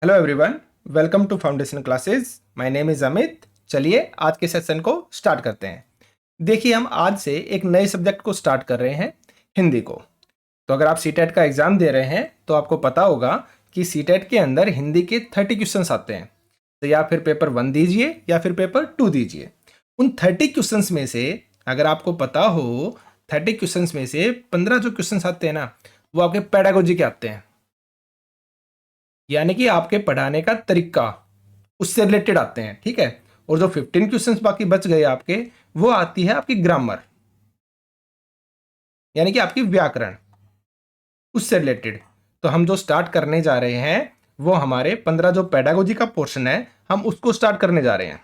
Hello everyone, welcome to foundation classes. My name is Amit. चलिए आज के सेशन को स्टार्ट करते हैं। देखिए, हम आज से एक नए सब्जेक्ट को स्टार्ट कर रहे हैं, हिंदी को। तो अगर आप सीटेट का एग्ज़ाम दे रहे हैं तो आपको पता होगा कि सीटेट के अंदर हिंदी के 30 क्वेश्चंस आते हैं। तो या फिर पेपर 1 दीजिए या फिर पेपर 2 दीजिए। उन 30 क्वेश्चंस में से अगर आपको पता हो, 30 क्वेश्चंस में से 15 जो क्वेश्चंस आते हैं ना, वो आपके पेडागोजी के आते हैं, यानी कि आपके पढ़ाने का तरीका, उससे रिलेटेड आते हैं। ठीक है। और जो 15 क्वेश्चंस बाकी बच गए आपके, वो आती है आपकी ग्रामर, यानी कि आपकी व्याकरण, उससे रिलेटेड। तो हम जो स्टार्ट करने जा रहे हैं वो हमारे 15 जो पेडागोजी का पोर्शन है, हम उसको स्टार्ट करने जा रहे हैं।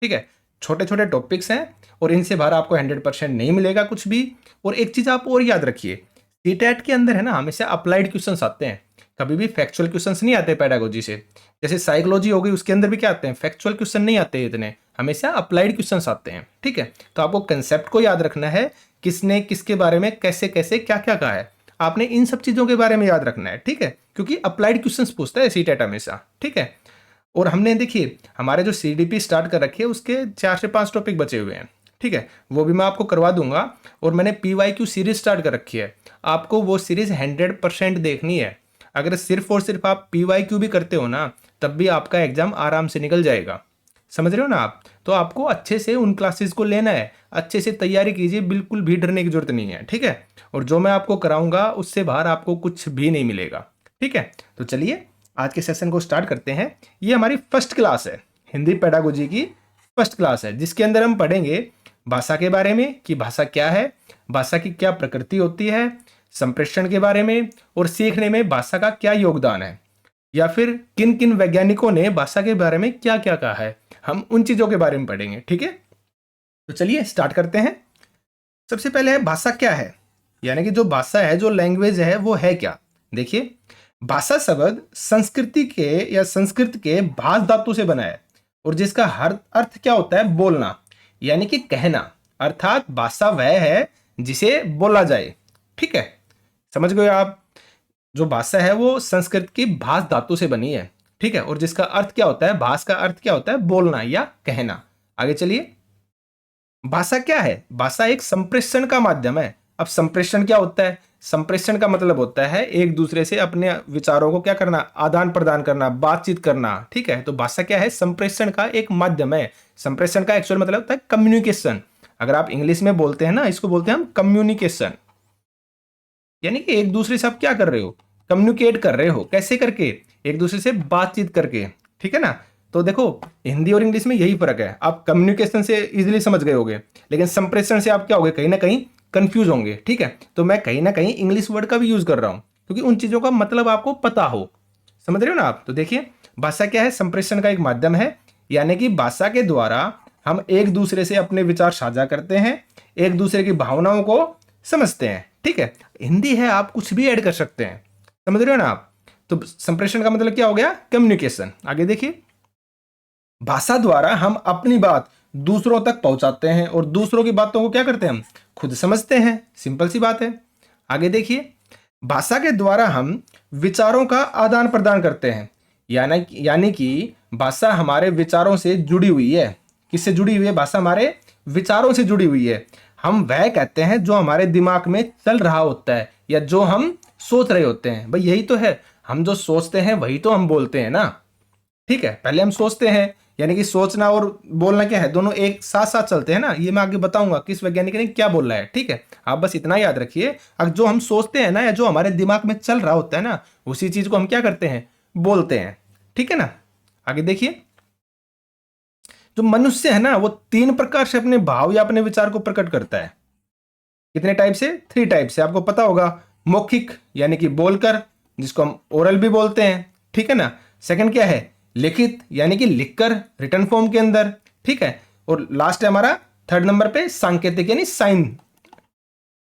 ठीक है। छोटे छोटे टॉपिक्स हैं और इनसे बाहर आपको 100% नहीं मिलेगा कुछ भी। और एक चीज आप और याद रखिए, सीटेट के अंदर है ना, हमेशा अप्लाइड क्वेश्चंस आते हैं, कभी भी फैक्चुअल क्वेश्चंस नहीं आते पेडागोजी से। जैसे साइकोलॉजी हो गई, उसके अंदर भी क्या आते हैं, फैक्चुअल क्वेश्चन नहीं आते इतने, हमेशा अप्लाइड क्वेश्चंस आते हैं। ठीक है। तो आपको कंसेप्ट को याद रखना है, किसने किसके बारे में कैसे कैसे क्या क्या कहा है, आपने इन सब चीजों के बारे में याद रखना है। ठीक है। क्योंकि अप्लाइड क्वेश्चंस पूछता है सीटेट हमेशा। ठीक है। और हमने देखिए हमारे जो सीडीपी स्टार्ट कर रखी है, उसके 4 से 5 टॉपिक बचे हुए हैं। ठीक है। वो भी मैं आपको करवा दूंगा। और मैंने पीवाईक्यू सीरीज स्टार्ट कर रखी है, आपको वो सीरीज 100% देखनी है। अगर सिर्फ और सिर्फ आप पीवाईक्यू भी करते हो ना, तब भी आपका एग्जाम आराम से निकल जाएगा। समझ रहे हो ना आप? तो आपको अच्छे से उन क्लासेस को लेना है, अच्छे से तैयारी कीजिए, बिल्कुल भी डरने की जरूरत नहीं है। ठीक है। और जो मैं आपको कराऊंगा उससे बाहर आपको कुछ भी नहीं मिलेगा। ठीक है। तो चलिए आज के सेशन को स्टार्ट करते हैं। ये हमारी फर्स्ट क्लास है, हिंदी पेडागोजी की फर्स्ट क्लास है, जिसके अंदर हम पढ़ेंगे भाषा के बारे में कि भाषा क्या है, भाषा की क्या प्रकृति होती है, संप्रेषण के बारे में, और सीखने में भाषा का क्या योगदान है, या फिर किन किन वैज्ञानिकों ने भाषा के बारे में क्या क्या कहा है, हम उन चीजों के बारे में पढ़ेंगे। ठीक है। तो चलिए स्टार्ट करते हैं। सबसे पहले है भाषा क्या है, यानी कि जो भाषा है, जो लैंग्वेज है, वो है क्या। देखिए, भाषा शब्द संस्कृति के या संस्कृत के भाष धातु से बना है, और जिसका हर अर्थ क्या होता है, बोलना, यानी कि कहना। अर्थात भाषा वह है जिसे बोला जाए। ठीक है। समझ गए आप? जो भाषा है वो संस्कृत की भाष धातु से बनी है। ठीक है। और जिसका अर्थ क्या होता है, भाष का अर्थ क्या होता है, बोलना या कहना। आगे चलिए, भाषा क्या है? भाषा एक संप्रेषण का माध्यम है। अब संप्रेषण क्या होता है? संप्रेषण का मतलब होता है एक दूसरे से अपने विचारों को क्या करना, आदान प्रदान करना, बातचीत करना। ठीक है। तो भाषा क्या है, संप्रेषण का एक माध्यम है। संप्रेषण का एक्चुअल मतलब होता है कम्युनिकेशन। अगर आप इंग्लिश में बोलते हैं ना, इसको बोलते हैं हम कम्युनिकेशन, यानी कि एक दूसरे से आप क्या कर रहे हो, कम्युनिकेट कर रहे हो। कैसे करके? एक दूसरे से बातचीत करके। ठीक है ना। तो देखो, हिंदी और इंग्लिश में यही फर्क है। आप कम्युनिकेशन से इजीली समझ गए होगे, लेकिन संप्रेषण से आप क्या होगे, कहीं ना कहीं कंफ्यूज होंगे। ठीक है। तो मैं कहीं ना कहीं इंग्लिश वर्ड का भी यूज कर रहा हूं, क्योंकि उन चीजों का मतलब आपको पता हो। समझ रहे हो ना आप? तो देखिए, भाषा क्या है, संप्रेषण का एक माध्यम है, यानी कि भाषा के द्वारा हम एक दूसरे से अपने विचार साझा करते हैं, एक दूसरे की भावनाओं को समझते हैं। ठीक है। हिंदी है, आप कुछ भी ऐड कर सकते हैं। समझ रहे हो ना आप? तो संप्रेषण का मतलब क्या हो गया, कम्युनिकेशन। आगे देखिए, भाषा द्वारा हम अपनी बात दूसरों तक पहुंचाते हैं, और दूसरों की बातों को क्या करते हैं, हम खुद समझते हैं। सिंपल सी बात है। आगे देखिए, भाषा के द्वारा हम विचारों का आदान प्रदान करते हैं, यानी कि भाषा हमारे विचारों से जुड़ी हुई है। किससे जुड़ी हुई है? भाषा हमारे विचारों से जुड़ी हुई है। हम वह कहते हैं जो हमारे दिमाग में चल रहा होता है, या जो हम सोच रहे होते हैं। भाई यही तो है, हम जो सोचते हैं वही तो हम बोलते हैं ना। ठीक है। पहले हम सोचते हैं, यानी कि सोचना और बोलना क्या है, दोनों एक साथ साथ चलते हैं ना। ये मैं आगे बताऊंगा किस वैज्ञानिक ने क्या बोला है। ठीक है। आप बस इतना याद रखिए, अगर जो हम सोचते हैं ना, या जो हमारे दिमाग में चल रहा होता है ना, उसी चीज को हम क्या करते हैं, बोलते हैं। ठीक है ना। आगे देखिए, जो मनुष्य है ना, वो 3 प्रकार से अपने भाव या अपने विचार को प्रकट करता है। कितने टाइप से? 3 टाइप से। आपको पता होगा, मौखिक यानी कि बोलकर, जिसको हम ओरल भी बोलते हैं। ठीक है ना। सेकंड क्या है, लिखित यानी कि लिखकर, रिटर्न फॉर्म के अंदर। ठीक है। और लास्ट है हमारा 3rd नंबर पे सांकेतिक यानी साइन।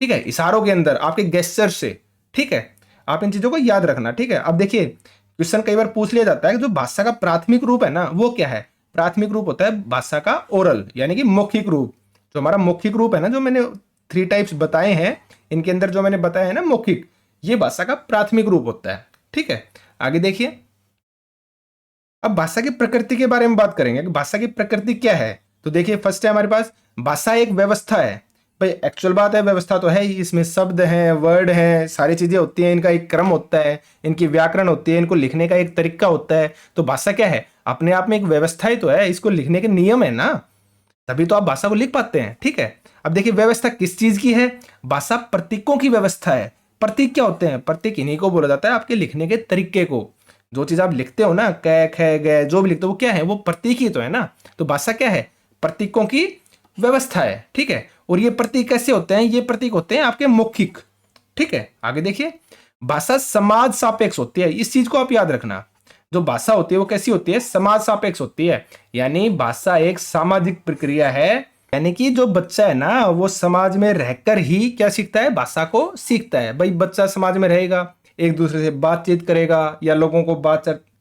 ठीक है, इशारों के अंदर, आपके गेस्चर से। ठीक है। आप इन चीजों को याद रखना। ठीक है। अब देखिए, क्वेश्चन कई बार पूछ लिया जाता है कि जो भाषा का प्राथमिक रूप है ना, वो क्या है। प्राथमिक रूप होता है भाषा का ओरल, यानी कि मौखिक रूप। जो हमारा मौखिक रूप है ना, जो मैंने 3 टाइप्स बताए हैं, इनके अंदर जो मैंने बताया है ना मौखिक, ये भाषा का प्राथमिक रूप होता है। ठीक है। आगे देखिए, अब भाषा की प्रकृति के बारे में बात करेंगे कि भाषा की प्रकृति क्या है। तो देखिए फर्स्ट है हमारे पास भाषा एक व्यवस्था है। भाई एक्चुअल बात है, व्यवस्था तो है ही, इसमें शब्द हैं, वर्ड हैं, सारी चीजें होती हैं, इनका एक क्रम होता है, इनकी व्याकरण होती है, इनको लिखने का एक तरीका होता है। तो भाषा क्या है, अपने आप में एक व्यवस्था ही तो है, इसको लिखने के नियम है ना, तभी तो आप भाषा को लिख पाते हैं। ठीक है, अब देखिए व्यवस्था किस चीज की है, भाषा प्रतीकों की व्यवस्था है। प्रतीक क्या होते हैं, प्रतीक इन्हीं को बोला जाता है आपके लिखने के तरीके को। जो चीज आप लिखते हो ना, कै ख ग जो भी लिखते हो वो क्या है, वो प्रतीक ही तो है ना। तो भाषा क्या है, प्रतीकों की व्यवस्था है। ठीक है, और ये प्रतीक कैसे होते हैं, ये प्रतीक होते हैं आपके मौखिक। ठीक है, आगे देखिए भाषा समाज सापेक्ष होती है, इस चीज को आप याद रखना। जो भाषा होती है वो कैसी होती है, समाज सापेक्ष होती है। यानी भाषा एक सामाजिक प्रक्रिया है, यानी कि जो बच्चा है ना वो समाज में रहकर ही क्या सीखता है, भाषा को सीखता है। भाई बच्चा समाज में रहेगा, एक दूसरे से बातचीत करेगा या लोगों को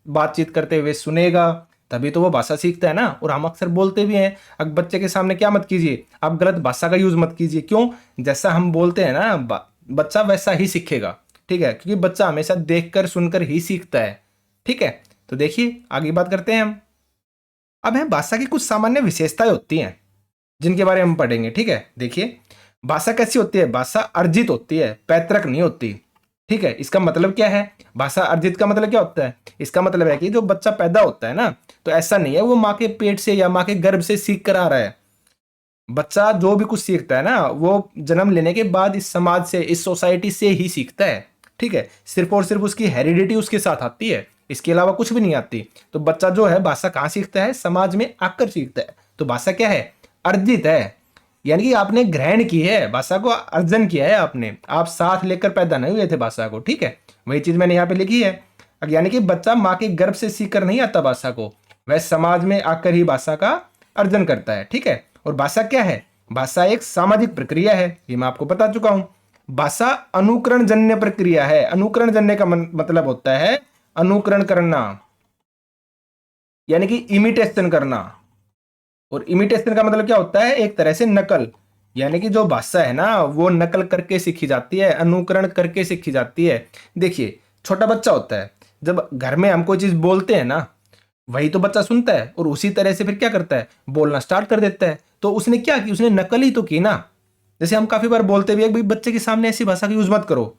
बातचीत करते हुए सुनेगा, तभी तो वो भाषा सीखता है ना। और हम अक्सर बोलते भी हैं, अब बच्चे के सामने क्या मत कीजिए, आप गलत भाषा का यूज मत कीजिए। क्यों, जैसा हम बोलते हैं ना बच्चा वैसा ही सीखेगा। ठीक है, क्योंकि बच्चा हमेशा देखकर सुनकर ही सीखता है। ठीक है, तो देखिए आगे बात करते हैं हम। अब है भाषा की कुछ सामान्य विशेषताएं होती हैं जिनके बारे में हम पढ़ेंगे। ठीक है, देखिए भाषा कैसी होती है, भाषा अर्जित होती है, पैतृक नहीं होती। ठीक है, इसका मतलब क्या है, भाषा अर्जित का मतलब क्या होता है, इसका मतलब है कि जो बच्चा पैदा होता है ना, तो ऐसा नहीं है वो माँ के पेट से या माँ के गर्भ से सीख कर आ रहा है। बच्चा जो भी कुछ सीखता है ना वो जन्म लेने के बाद इस समाज से, इस सोसाइटी से ही सीखता है। ठीक है, सिर्फ और सिर्फ उसकी हेरिडिटी उसके साथ आती है, इसके अलावा कुछ भी नहीं आती। तो बच्चा जो है भाषा कहाँ सीखता है, समाज में आकर सीखता है। तो भाषा क्या है, अर्जित है, यानी कि आपने ग्रहण की है, भाषा को अर्जन किया है आपने, आप साथ लेकर पैदा नहीं हुए थे भाषा को। ठीक है, वही चीज मैंने यहाँ पे लिखी है। यानी कि बच्चा माँ के गर्भ से सीख कर नहीं आता भाषा को, वह समाज में आकर ही भाषा का अर्जन करता है। ठीक है, और भाषा क्या है, भाषा एक सामाजिक प्रक्रिया है, ये मैं आपको बता चुका हूं। भाषा अनुकरण जन्य प्रक्रिया है। अनुकरण जन्य का मतलब होता है अनुकरण करना, यानी कि इमिटेशन करना। और इमिटेशन का मतलब क्या होता है, एक तरह से नकल। यानी कि जो भाषा है ना वो नकल करके सीखी जाती है, अनुकरण करके सीखी जाती है। देखिए छोटा बच्चा होता है, जब घर में हम कोई चीज बोलते हैं ना, वही तो बच्चा सुनता है और उसी तरह से फिर क्या करता है, बोलना स्टार्ट कर देता है। तो उसने क्या की, उसने नकल ही तो की ना। जैसे हम काफी बार बोलते भी है भाई बच्चे के सामने ऐसी भाषा का यूज मत करो।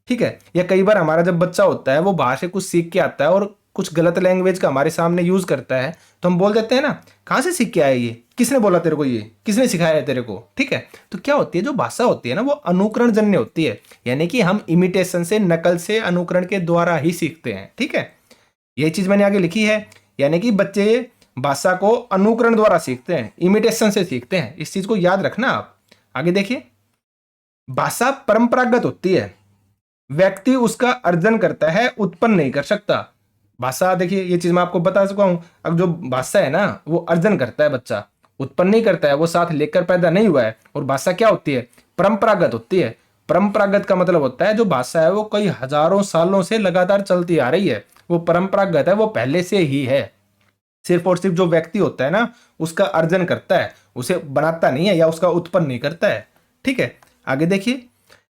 ठीक है, या कई बार हमारा जब बच्चा होता है वो बाहर से कुछ सीख के आता है और कुछ गलत लैंग्वेज का हमारे सामने यूज करता है, तो हम बोल देते हैं ना, कहाँ से सीख के आया ये, किसने बोला तेरे को, ये किसने सिखाया है तेरे को। ठीक है, तो क्या होती है, जो भाषा होती है ना वो अनुकरण जन्य होती है, यानी कि हम इमिटेशन से, नकल से, अनुकरण के द्वारा ही सीखते हैं। ठीक है, यही चीज मैंने आगे लिखी है, यानी कि बच्चे भाषा को अनुकरण द्वारा सीखते हैं, इमिटेशन से सीखते हैं। इस चीज को याद रखना आप। आगे देखिए, भाषा परंपरागत होती है, व्यक्ति उसका अर्जन करता है, उत्पन्न नहीं कर सकता। भाषा देखिए ये चीज मैं आपको बता चुका हूं। अब जो भाषा है ना वो अर्जन करता है, बच्चा उत्पन्न नहीं करता है, वो साथ लेकर पैदा नहीं हुआ है। और भाषा क्या होती है, परंपरागत होती है। परंपरागत का मतलब होता है जो भाषा है वो कई हजारों सालों से लगातार चलती आ रही है, वो परंपरागत है, वो पहले से ही है। सिर्फ और सिर्फ जो व्यक्ति होता है ना उसका अर्जन करता है, उसे बनाता नहीं है या उसका उत्पन्न नहीं करता है। ठीक है, आगे देखिए,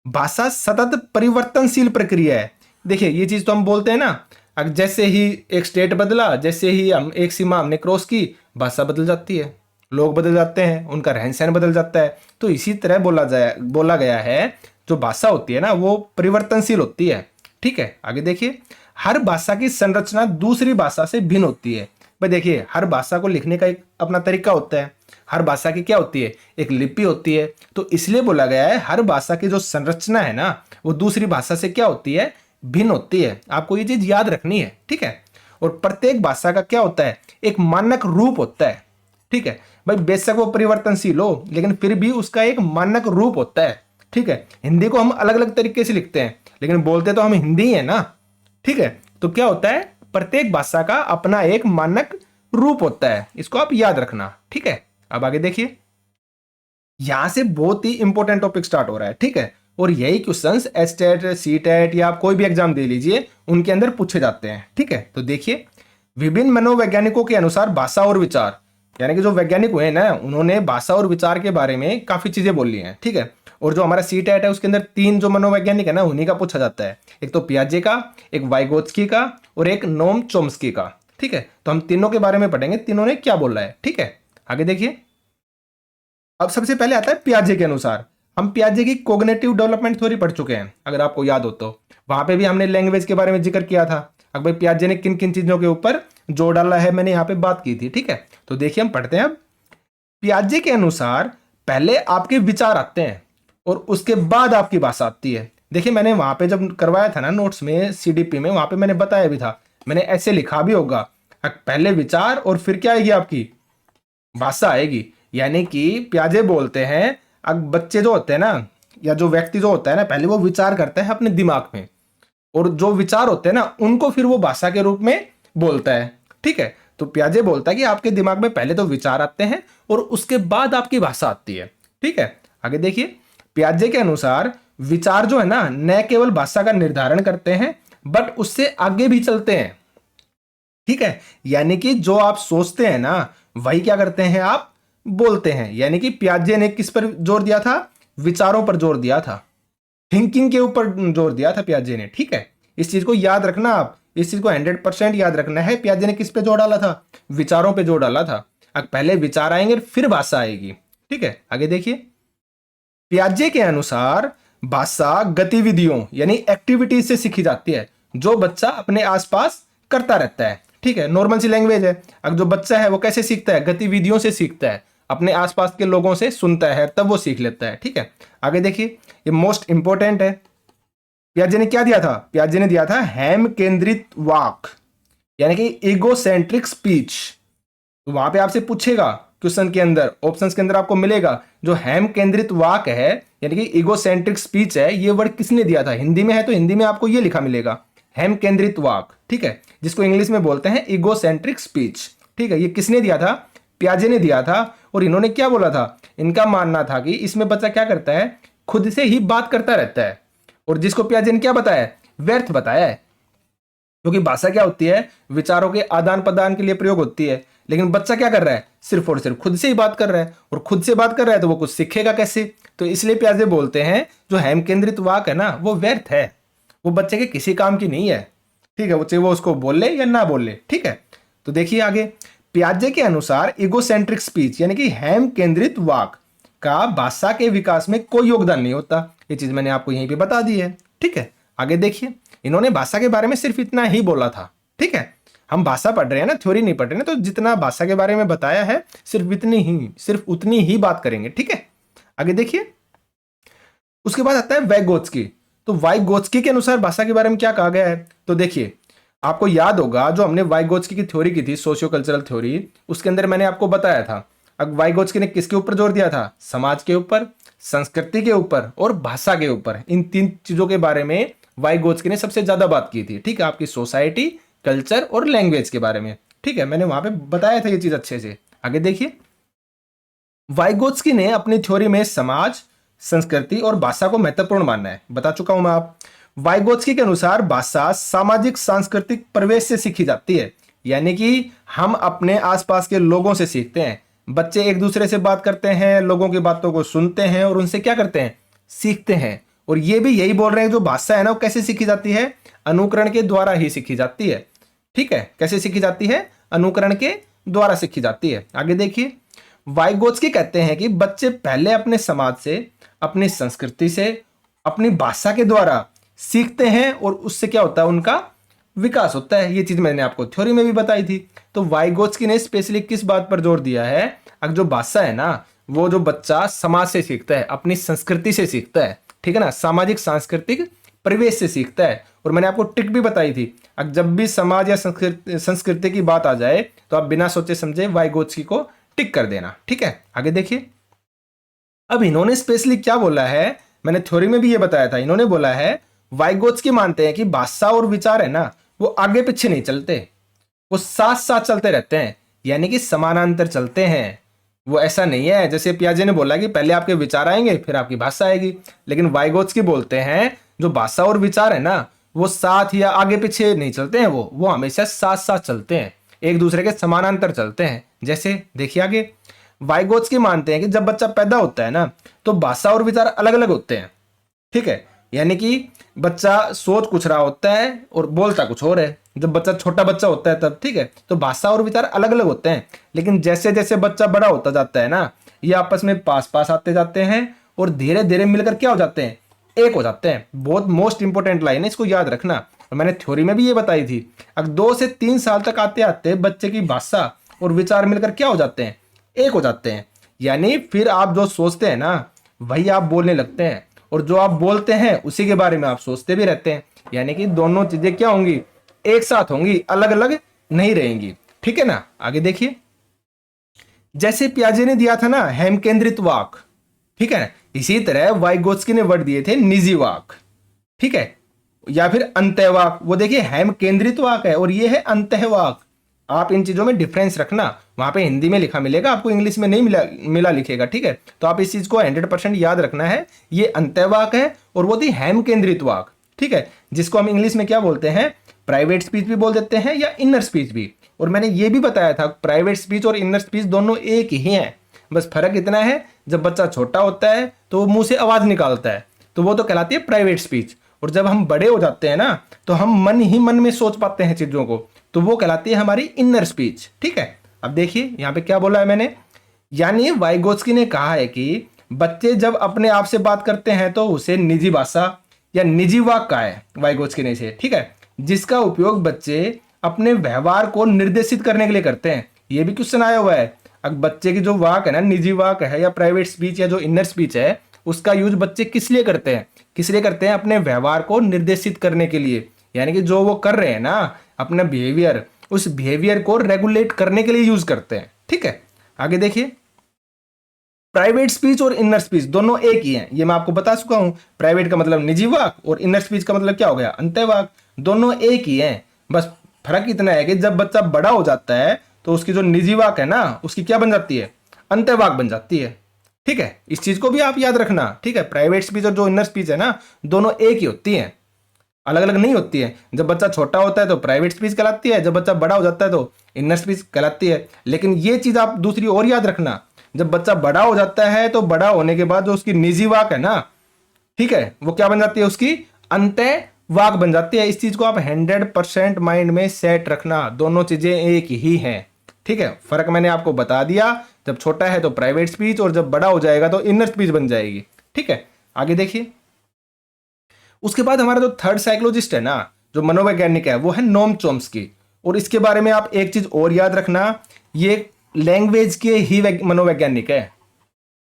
भाषा सतत परिवर्तनशील प्रक्रिया है। देखिए ये चीज तो हम बोलते हैं ना, जैसे ही एक स्टेट बदला, जैसे ही हम एक सीमा हमने क्रॉस की, भाषा बदल जाती है, लोग बदल जाते हैं, उनका रहन सहन बदल जाता है। तो इसी तरह बोला गया है जो भाषा होती है ना वो परिवर्तनशील होती है। ठीक है, आगे देखिए, हर भाषा की संरचना दूसरी भाषा से भिन्न होती है। भाई देखिए हर भाषा को लिखने का एक अपना तरीका होता है, हर भाषा की क्या होती है, एक लिपि होती है। तो इसलिए बोला गया है हर भाषा की जो संरचना है ना वो दूसरी भाषा से क्या होती है, भिन्न होती है। आपको ये चीज याद रखनी है। ठीक है, और प्रत्येक भाषा का क्या होता है, एक मानक रूप होता है। ठीक है भाई, बेशक वो परिवर्तनशील हो लेकिन फिर भी उसका एक मानक रूप होता है। ठीक है, हिंदी को हम अलग अलग तरीके से लिखते हैं लेकिन बोलते तो हम हिंदी ही है ना। ठीक है, तो क्या होता है, प्रत्येक भाषा का अपना एक मानक रूप होता है, इसको आप याद रखना। ठीक है, अब आगे देखिए, यहां से बहुत ही इंपॉर्टेंट टॉपिक स्टार्ट हो रहा है। ठीक है, और यही क्वेश्चंस एस्टेट, सीटेट या आप कोई भी एग्जाम दे लीजिए उनके अंदर पूछे जाते हैं। ठीक है, तो देखिए, विभिन्न मनोवैज्ञानिकों के अनुसार भाषा और विचार, यानी कि जो वैज्ञानिक हुए ना उन्होंने भाषा और विचार के बारे में काफी चीजें बोली हैं। ठीक है, और जो हमारा सीटेट है उसके अंदर 3 जो मनोवैज्ञानिक है ना उन्हीं का पूछा जाता है, एक तो पियाजे का, एक वाइगोत्स्की का और एक नोम चोम्स्की का। ठीक है, तो हम तीनों के बारे में पढ़ेंगे, तीनों ने क्या बोला है। ठीक है, आगे देखिए। अब सबसे पहले आता है पियाजे के अनुसार। हम पियाजे की कोग्निटिव डेवलपमेंट थ्योरी पढ़ चुके हैं, अगर आपको याद हो तो वहां पे भी हमने लैंग्वेज के बारे में जिक्र किया था। अब भाई पियाजे ने किन किन चीजों के ऊपर जोर डाला है मैंने यहाँ पे बात की थी। ठीक है, तो देखिए हम पढ़ते हैं अब। पियाजे के अनुसार पहले आपके विचार आते हैं और उसके बाद आपकी भाषा आती है। देखिए मैंने वहां पे जब करवाया था ना नोट्स में सीडीपी में, वहां पे मैंने बताया भी था, मैंने ऐसे लिखा भी होगा, पहले विचार और फिर क्या आएगी आपकी भाषा आएगी। यानी कि पियाजे बोलते हैं अब बच्चे जो होते हैं ना, या जो व्यक्ति जो होता है ना, पहले वो विचार करता है अपने दिमाग में, और जो विचार होते हैं ना उनको फिर वो भाषा के रूप में बोलता है। ठीक है, तो पियाजे बोलता है कि आपके दिमाग में पहले तो विचार आते हैं और उसके बाद आपकी भाषा आती है। ठीक है, आगे देखिए। पियाजे के अनुसार विचार जो है ना न केवल भाषा का निर्धारण करते हैं बट उससे आगे भी चलते हैं। ठीक है, यानी कि जो आप सोचते हैं ना वही क्या करते हैं आप बोलते हैं। यानी कि पियाजे ने किस पर जोर दिया था, विचारों पर जोर दिया था, थिंकिंग के ऊपर जोर दिया था पियाजे ने। ठीक है, इस चीज को याद रखना, आप इस चीज को 100% याद रखना है। पियाजे ने किस पे जोर डाला था, विचारों पे जोर डाला था। अब पहले विचार आएंगे फिर भाषा आएगी। ठीक है, आगे देखिए। पियाजे के अनुसार भाषा गतिविधियों यानी एक्टिविटीज से सीखी जाती है, जो बच्चा अपने आसपास करता रहता है। ठीक है, नॉर्मल सी लैंग्वेज है। अब जो बच्चा है वो कैसे सीखता है, गतिविधियों से सीखता है, अपने आसपास के लोगों से सुनता है तब वो सीख लेता है। ठीक है, आगे देखिए, ये मोस्ट इंपॉर्टेंट है। पियाजे ने क्या दिया था, पियाजे ने दिया था हैम केंद्रित वाक, यानी कि ईगोसेंट्रिक स्पीच। तो वहां पे आपसे पूछेगा क्वेश्चन के अंदर, ऑप्शंस के अंदर आपको मिलेगा जो हैम केंद्रित वाक है यानी कि ईगोसेंट्रिक स्पीच है, ये वर्ड किसने दिया था। हिंदी में है तो हिंदी में आपको ये लिखा मिलेगा हैम केंद्रित वाक। ठीक है, जिसको इंग्लिश में बोलते हैं ईगोसेंट्रिक स्पीच। ठीक है, ये किसने दिया था, पियाजे ने दिया था। और इन्होंने क्या बोला था, इनका मानना था कि इसमें बच्चा क्या करता है, खुद से ही बात करता रहता है, और जिसको पियाजे ने क्या बताया, व्यर्थ बताया है। क्योंकि भाषा क्या होती है, विचारों के आदान प्रदान के लिए प्रयोग होती है, लेकिन बच्चा क्या कर रहा है, सिर्फ और सिर्फ खुद से ही बात कर रहा है, और खुद से बात कर रहा है तो वो कुछ सीखेगा कैसे। तो इसलिए पियाजे बोलते हैं जो हैम केंद्रित वाक है ना वो व्यर्थ है, वो बच्चे के किसी काम की नहीं है। ठीक है, वो चाहे वो उसको बोल ले या ना बोल ले। ठीक है, तो देखिए आगे। पियाजे के अनुसार इगोसेंट्रिक स्पीच यानी कि हैम केंद्रित वाक का भाषा के विकास में कोई योगदान नहीं होता। ये चीज मैंने आपको यहीं पे बता दी है। ठीक है, आगे देखिए। इन्होंने भाषा के बारे में सिर्फ इतना ही बोला था। ठीक है, हम भाषा पढ़ रहे हैं ना, थ्योरी नहीं पढ़ रहे हैं, तो जितना भाषा के बारे में बताया है सिर्फ उतनी ही बात करेंगे। ठीक है, आगे देखिए। उसके बाद आता है वाइगोत्स्की। तो वाइगोत्स्की के अनुसार भाषा के बारे में क्या कहा गया है, तो देखिए आपको याद होगा जो हमने वाइगोत्स्की की थ्योरी की थी, सोशियो कल्चरल थ्योरी, उसके अंदर मैंने आपको बताया था। अब वाइगोत्स्की ने किसके ऊपर जोर दिया था, समाज के ऊपर, संस्कृति के ऊपर और भाषा के ऊपर। इन तीन चीजों के बारे में वाइगोत्स्की ने सबसे ज्यादा बात की थी। ठीक है, आपकी सोसाइटी, कल्चर और लैंग्वेज के बारे में। ठीक है, मैंने वहां पे बताया था ये चीज अच्छे से। आगे देखिए। वाइगोत्स्की ने अपनी थ्योरी में समाज, संस्कृति और भाषा को महत्वपूर्ण मानना है, बता चुका हूं मैं आप। वाइगोत्स्की के अनुसार भाषा सामाजिक सांस्कृतिक परिवेश से सीखी जाती है, यानी कि हम अपने आसपास के लोगों से सीखते हैं। बच्चे एक दूसरे से बात करते हैं, लोगों की बातों को सुनते हैं और उनसे क्या करते हैं, सीखते हैं। और ये भी यही बोल रहे हैं जो भाषा है ना वो कैसे सीखी जाती है, अनुकरण के द्वारा ही सीखी जाती है। ठीक है, कैसे सीखी जाती है, अनुकरण के द्वारा सीखी जाती है। आगे देखिए। वाइगोत्स्की कहते हैं कि बच्चे पहले अपने समाज से, अपनी संस्कृति से, अपनी भाषा के द्वारा सीखते हैं और उससे क्या होता है, उनका विकास होता है। ये चीज मैंने आपको थ्योरी में भी बताई थी। तो वाइगोत्स्की ने स्पेशली किस बात पर जोर दिया है, अगर जो भाषा है ना वो जो बच्चा समाज से सीखता है, अपनी संस्कृति से सीखता है, ठीक है ना, सामाजिक सांस्कृतिक परिवेश से सीखता है। और मैंने आपको ट्रिक भी बताई थी, अब जब भी समाज या संस्कृति की बात आ जाए तो आप बिना सोचे समझे वाइगोत्स्की को टिक कर देना। ठीक है, आगे देखिए। अब इन्होंने स्पेशली क्या बोला है, मैंने थ्योरी में भी ये बताया था, इन्होंने बोला है वाइगोत्स्की मानते हैं कि भाषा और विचार है ना वो आगे पीछे नहीं चलते, वो साथ साथ चलते रहते हैं, यानी कि समानांतर चलते हैं। वो ऐसा नहीं है जैसे पियाजे ने बोला कि पहले आपके विचार आएंगे फिर आपकी भाषा आएगी, लेकिन वाइगोत्स्की बोलते हैं जो भाषा और विचार है ना वो साथ या आगे पीछे नहीं चलते हैं, वो हमेशा साथ साथ चलते हैं, एक दूसरे के समानांतर चलते हैं। जैसे देखिए आगे। वाइगोत्स्की मानते हैं कि जब बच्चा पैदा होता है ना तो भाषा और विचार अलग अलग होते हैं। ठीक है, यानी कि बच्चा सोच कुछ रहा होता है और बोलता कुछ और है, जब बच्चा छोटा बच्चा होता है तब, ठीक है। तो भाषा और विचार अलग अलग होते हैं, लेकिन जैसे जैसे बच्चा बड़ा होता जाता है ना, ये आपस में पास पास आते जाते हैं और धीरे धीरे मिलकर क्या हो जाते हैं, एक हो जाते हैं। बहुत मोस्ट इंपोर्टेंट लाइन है, इसको याद रखना। और मैंने थ्योरी में भी ये बताई थी, अगर 2 से 3 साल तक आते आते बच्चे की भाषा और विचार मिलकर क्या हो जाते हैं, एक हो जाते हैं। यानी फिर आप जो सोचते हैं ना वही आप बोलने लगते हैं, और जो आप बोलते हैं उसी के बारे में आप सोचते भी रहते हैं। यानी कि दोनों चीजें क्या होंगी, एक साथ होंगी, अलग अलग नहीं रहेंगी। ठीक है ना। आगे देखिए, जैसे पियाजे ने दिया था ना हेम केंद्रित वाक, ठीक है, इसी तरह वाइगोत्स्की ने वर्ड दिए थे निजी वाक, ठीक है, या फिर अंतःवाक। वो देखिए हेम केंद्रित वाक है और ये है अंतःवाक। आप इन चीजों में डिफरेंस रखना, वहां पे हिंदी में लिखा मिलेगा आपको, इंग्लिश में नहीं मिला लिखेगा, ठीक है। तो आप इस चीज को 100% याद रखना है, ये अंतःवाक है और वो थी हेम केंद्रित वाक, ठीक है, जिसको हम इंग्लिश में क्या बोलते हैं, प्राइवेट स्पीच भी बोल देते हैं या इनर स्पीच भी। और मैंने ये भी बताया था प्राइवेट स्पीच और इनर स्पीच दोनों एक ही हैं, बस फर्क इतना है जब बच्चा छोटा होता है तो वो मुंह से आवाज निकालता है तो वो तो कहलाती है प्राइवेट स्पीच, और जब हम बड़े हो जाते हैं ना तो हम मन ही मन में सोच पाते हैं चीजों को, तो वो कहलाती है हमारी इनर स्पीच, ठीक है। अब देखिए यहाँ पे क्या बोला है मैंने, यानी वाइगोत्स्की ने कहा है कि बच्चे जब अपने आप से बात करते हैं तो उसे निजी भाषा या निजी वाक कहा है वाइगोत्स्की ने इसे, ठीक है, जिसका उपयोग बच्चे अपने व्यवहार को निर्देशित करने के लिए करते हैं। ये भी क्वेश्चन आया हुआ है, अब बच्चे की जो वाक है ना, निजी वाक है या प्राइवेट स्पीच या जो इनर स्पीच है, उसका यूज बच्चे किस लिए करते हैं, किस लिए करते हैं, अपने व्यवहार को निर्देशित करने के लिए। यानी कि जो वो कर रहे हैं ना अपना बिहेवियर, उस बिहेवियर को रेगुलेट करने के लिए यूज करते हैं, ठीक है। आगे देखिए, प्राइवेट स्पीच और इनर स्पीच दोनों एक ही हैं, ये मैं आपको बता चुका हूं। प्राइवेट का मतलब निजी वाक और इनर स्पीच का मतलब क्या हो गया, अंतःवाक। दोनों एक ही हैं, बस फर्क इतना है कि जब बच्चा बड़ा हो जाता है तो उसकी जो निजी वाक है ना उसकी क्या बन जाती है, अंतःवाक बन जाती है, ठीक है। इस चीज को भी आप याद रखना, ठीक है। प्राइवेट स्पीच और जो इनर स्पीच है ना दोनों एक ही होती हैं, अलग अलग नहीं होती है। जब बच्चा छोटा होता है तो प्राइवेट स्पीच कहलाती है, जब बच्चा बड़ा हो जाता है तो इनर स्पीच कहलाती है। लेकिन ये चीज आप दूसरी और याद रखना, जब बच्चा बड़ा हो जाता है तो बड़ा होने के बाद जो उसकी निजी वाक है ना, ठीक है, वो क्या बन जाती है, उसकी अंतःवाक बन जाती है। इस चीज को आप 100% माइंड में सेट रखना, दोनों चीजें एक ही हैं, ठीक है। फर्क मैंने आपको बता दिया, जब छोटा है तो प्राइवेट स्पीच और जब बड़ा हो जाएगा तो इनर स्पीच बन जाएगी, ठीक है। आगे देखिए, उसके बाद हमारा जो थर्ड साइकोलॉजिस्ट है ना, जो मनोवैज्ञानिक है, वो है नोम चॉम्स्की। और इसके बारे में आप एक चीज और याद रखना, ये लैंग्वेज के ही मनोवैज्ञानिक है,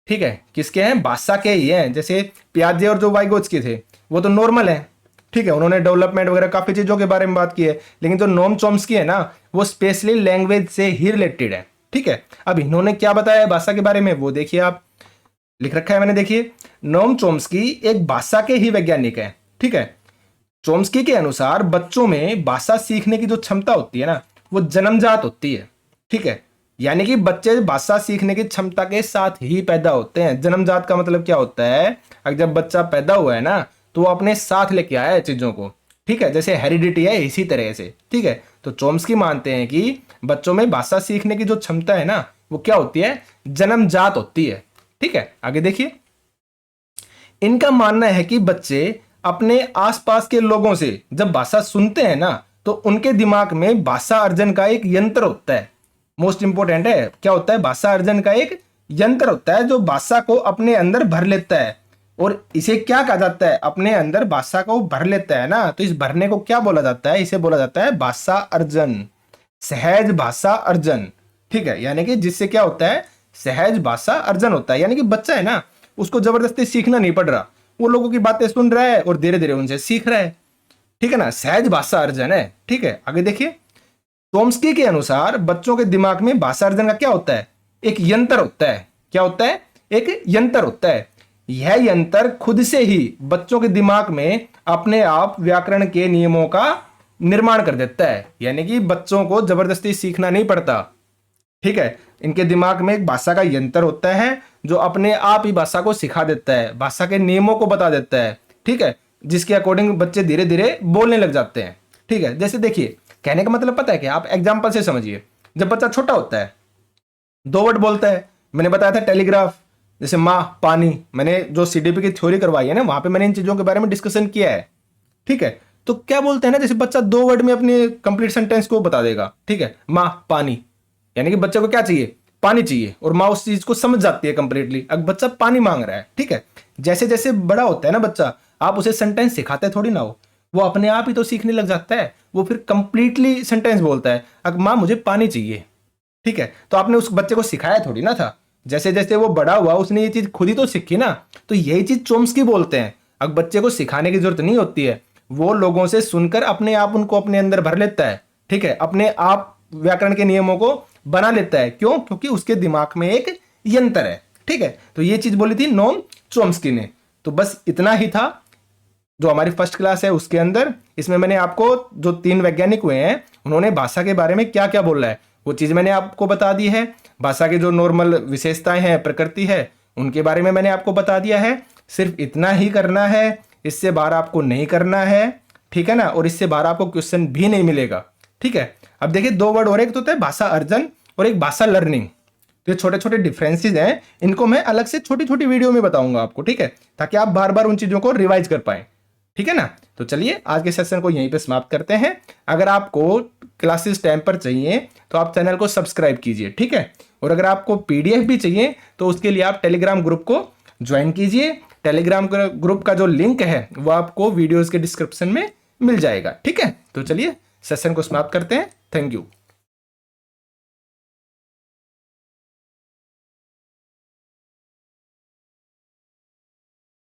ठीक है। किसके हैं, भाषा के ही हैं। जैसे पियाजे और जो वाइगोत्स्की थे वो तो नॉर्मल है, ठीक है, उन्होंने डेवलपमेंट वगैरह काफी चीजों के बारे में बात की है, लेकिन जो नोम चॉम्स्की है ना वो स्पेशली लैंग्वेज से ही रिलेटेड है, ठीक है। अब इन्होंने क्या बताया है भाषा के बारे में वो देखिए, आप लिख रखा है मैंने, देखिए, नोम चॉम्स्की एक भाषा के ही वैज्ञानिक है, ठीक है। चॉम्स्की के अनुसार बच्चों में भाषा सीखने की जो क्षमता होती है ना वो जन्मजात होती है, ठीक है। यानी कि बच्चे भाषा सीखने की क्षमता के साथ ही पैदा होते हैं। जन्मजात का मतलब क्या होता है, अगर जब बच्चा पैदा हुआ है ना तो वो अपने साथ लेके आया है चीजों को, ठीक है, जैसे हेरिडिटी है इसी तरह से, ठीक है। तो चॉम्स्की मानते हैं कि बच्चों में भाषा सीखने की जो क्षमता है ना वो क्या होती है, जन्मजात होती है, ठीक है। आगे देखिए, इनका मानना है कि बच्चे अपने आसपास के लोगों से जब भाषा सुनते हैं ना तो उनके दिमाग में भाषा अर्जन का एक यंत्र होता है। मोस्ट इंपोर्टेंट है, क्या होता है, भाषा अर्जन का एक यंत्र होता है जो भाषा को अपने अंदर भर लेता है। और इसे क्या कहा जाता है, अपने अंदर भाषा को भर लेता है ना, तो इस भरने को क्या बोला जाता है, इसे बोला जाता है भाषा अर्जन, सहज भाषा अर्जन, ठीक है। यानी कि जिससे क्या होता है, सहज भाषा अर्जन होता है। यानी कि बच्चा है ना उसको जबरदस्ती सीखना नहीं पड़ रहा, वो लोगों की बातें सुन रहा है और धीरे धीरे उनसे सीख रहा है, ठीक है ना, सहज भाषा अर्जन है, ठीक है। आगे देखिए, चॉम्स्की के अनुसार बच्चों के दिमाग में भाषा अर्जन का क्या होता है, एक यंत्र होता है। क्या होता है, एक यंत्र होता है। यह यंत्र खुद से ही बच्चों के दिमाग में अपने आप व्याकरण के नियमों का निर्माण कर देता है। यानी कि बच्चों को जबरदस्ती सीखना नहीं पड़ता, ठीक है। इनके दिमाग में एक भाषा का यंत्र होता है जो अपने आप ही भाषा को सिखा देता है, भाषा के नियमों को बता देता है, ठीक है, जिसके अकॉर्डिंग बच्चे धीरे धीरे बोलने लग जाते हैं, ठीक है। जैसे देखिए, कहने का मतलब पता है कि आप एग्जाम्पल से समझिए, जब बच्चा छोटा होता है 2 वर्ड बोलता है, मैंने बताया था टेलीग्राफ, जैसे माँ, पानी, मैंने जो सीडीपी की थ्योरी करवाई है ना वहां पे मैंने इन चीजों के बारे में डिस्कशन किया है, ठीक है। तो क्या बोलते हैं ना, जैसे बच्चा 2 वर्ड में अपने कंप्लीट सेंटेंस को बता देगा, ठीक है, माँ पानी, यानी कि बच्चे को क्या चाहिए, पानी चाहिए, और माँ उस चीज को समझ जाती है कंप्लीटली, अब बच्चा पानी मांग रहा है, ठीक है। जैसे जैसे बड़ा होता है ना बच्चा, आप उसे सेंटेंस सिखाते थोड़ी ना हो, वो अपने आप ही तो सीखने लग जाता है, वो फिर कंप्लीटली सेंटेंस बोलता है, अब माँ मुझे पानी चाहिए, ठीक है। तो आपने उस बच्चे को सिखाया थोड़ी ना था, जैसे जैसे वो बड़ा हुआ उसने ये चीज खुद ही तो सीखी ना। तो यही चीज चोम्स्की बोलते हैं, अब बच्चे को सिखाने की जरूरत नहीं होती है, वो लोगों से सुनकर अपने आप उनको अपने अंदर भर लेता है, ठीक है, अपने आप व्याकरण के नियमों को बना लेता है। क्यों? क्योंकि उसके दिमाग में एक यंत्र है, ठीक है। तो ये चीज बोली थी नोम चोम्स्की ने। तो बस इतना ही था जो हमारी फर्स्ट क्लास है उसके अंदर। इसमें मैंने आपको जो 3 वैज्ञानिक हुए हैं उन्होंने भाषा के बारे में क्या क्या बोला है वो चीज मैंने आपको बता दी है। भाषा के जो नॉर्मल विशेषताएं हैं, प्रकृति है, उनके बारे में मैंने आपको बता दिया है। सिर्फ इतना ही करना है, इससे बाहर आपको नहीं करना है, ठीक है ना। और इससे बाहर आपको क्वेश्चन भी नहीं मिलेगा, ठीक है। अब देखिए 2 वर्ड और, एक तो होता है भाषा अर्जन और एक भाषा लर्निंग। तो ये छोटे छोटे डिफरेंसेस हैं, इनको मैं अलग से छोटी छोटी वीडियो में बताऊंगा आपको, ठीक है, ताकि आप बार बार उन चीजों को रिवाइज कर पाए, ठीक है ना। तो चलिए आज के सेशन को यहीं पे समाप्त करते हैं। अगर आपको क्लासेस टाइम पर चाहिए तो आप चैनल को सब्सक्राइब कीजिए, ठीक है। और अगर आपको पीडीएफ भी चाहिए तो उसके लिए आप टेलीग्राम ग्रुप को ज्वाइन कीजिए। टेलीग्राम ग्रुप का जो लिंक है वो आपको वीडियोस के डिस्क्रिप्शन में मिल जाएगा, ठीक है। तो चलिए सेशन को समाप्त करते हैं। Thank you.